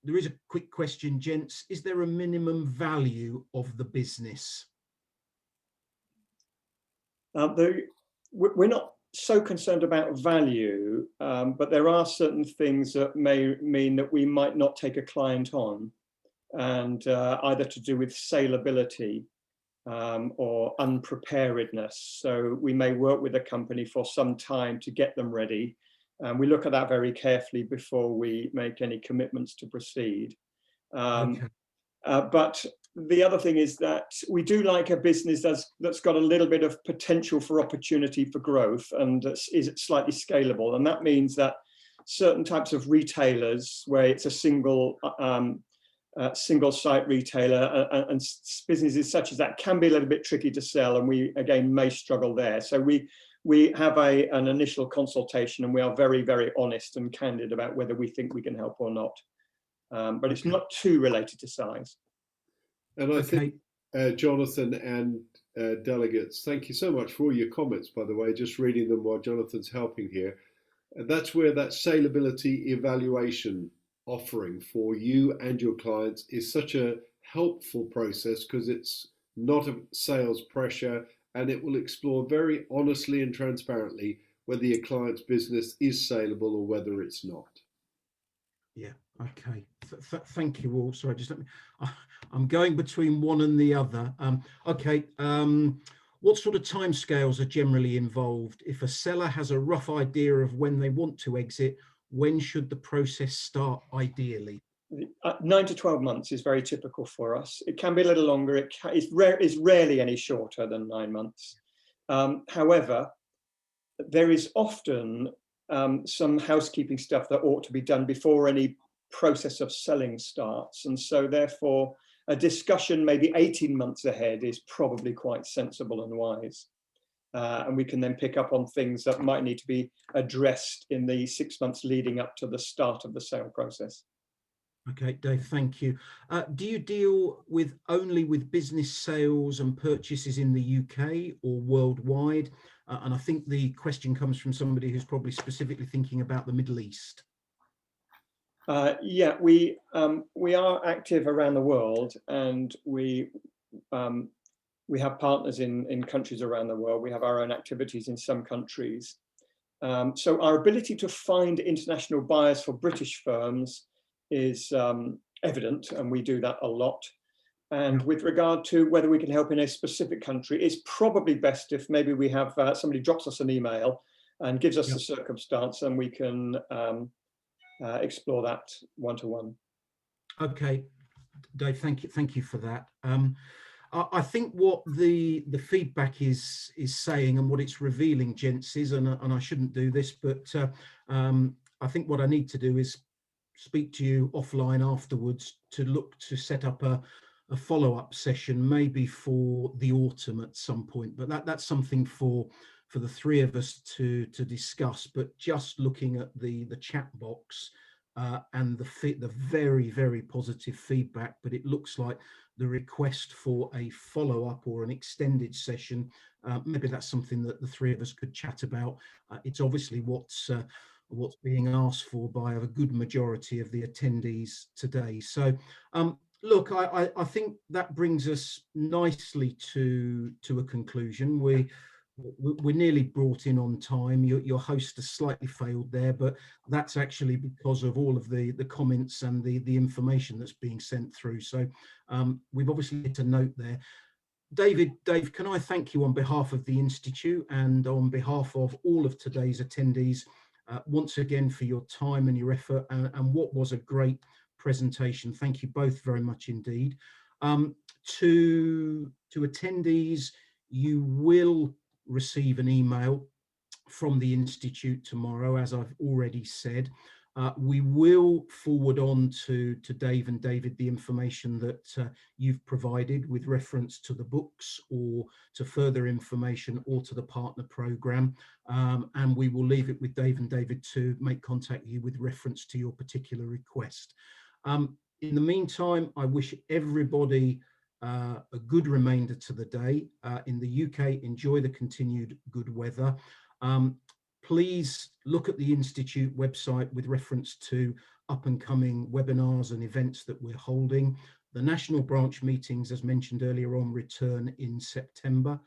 There is a quick question, gents. Is there a minimum value of the business? We're not so concerned about value, but there are certain things that may mean that we might not take a client on, and either to do with saleability or unpreparedness. So we may work with a company for some time to get them ready. We look at that very carefully before we make any commitments to proceed. Okay. But the other thing is that we do like a business that's got a little bit of potential for opportunity for growth and is slightly scalable. And that means that certain types of retailers where it's a single site retailer and businesses such as that can be a little bit tricky to sell, and we again may struggle there. So we we have an initial consultation, and we are very, very honest and candid about whether we think we can help or not. But it's not too related to size. And I think, Jonathan and delegates, thank you so much for all your comments, by the way, just reading them while Jonathan's helping here. And that's where that saleability evaluation offering for you and your clients is such a helpful process, because it's not a sales pressure, and it will explore very honestly and transparently whether your client's business is saleable or whether it's not. Yeah, okay. Thank you all. Sorry, just let me, I'm going between one and the other. Okay, what sort of timescales are generally involved? If a seller has a rough idea of when they want to exit, when should the process start ideally? 9 to 12 months is very typical for us. It can be a little longer. It's rarely any shorter than 9 months. However, there is often some housekeeping stuff that ought to be done before any process of selling starts. And so therefore, a discussion maybe 18 months ahead is probably quite sensible and wise. And we can then pick up on things that might need to be addressed in the 6 months leading up to the start of the sale process. Okay, Dave, thank you. Do you deal only with business sales and purchases in the UK or worldwide? And I think the question comes from somebody who's probably specifically thinking about the Middle East. Yeah, we are active around the world, and we have partners in countries around the world. We have our own activities in some countries. So our ability to find international buyers for British firms is evident, and we do that a lot. And with regard to whether we can help in a specific country, it's probably best if maybe we have somebody drops us an email and gives us the circumstance, and we can explore that one-to-one. Okay, Dave, thank you for that. I think what the feedback is saying, and what it's revealing, gents, is, and I shouldn't do this, but I think what I need to do is speak to you offline afterwards to look to set up a follow-up session, maybe for the autumn at some point. But that's something for the three of us to discuss. But just looking at the chat box and the very, very positive feedback, but it looks like the request for a follow-up or an extended session, maybe that's something that the three of us could chat about. It's obviously what's being asked for by a good majority of the attendees today. So look, I think that brings us nicely to a conclusion. We're nearly brought in on time. Your host has slightly failed there, but that's actually because of all of the comments and the information that's being sent through. So we've obviously hit a note there. Dave, can I thank you on behalf of the Institute and on behalf of all of today's attendees once again for your time and your effort, and what was a great presentation. Thank you both very much indeed. To attendees, you will receive an email from the Institute tomorrow, as I've already said. We will forward on to Dave and David the information that you've provided with reference to the books or to further information or to the partner program. And we will leave it with Dave and David to make contact with you with reference to your particular request. In the meantime, I wish everybody a good remainder to the day. In the UK, enjoy the continued good weather. Please look at the Institute website with reference to up and coming webinars and events that we're holding. The national branch meetings, as mentioned earlier on, return in September.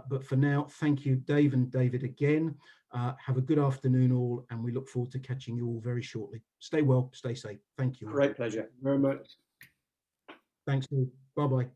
But for now, thank you, Dave and David, again. Have a good afternoon all, and we look forward to catching you all very shortly. Stay well, stay safe. Thank you. Great pleasure. Very much. Thanks all. Bye-bye.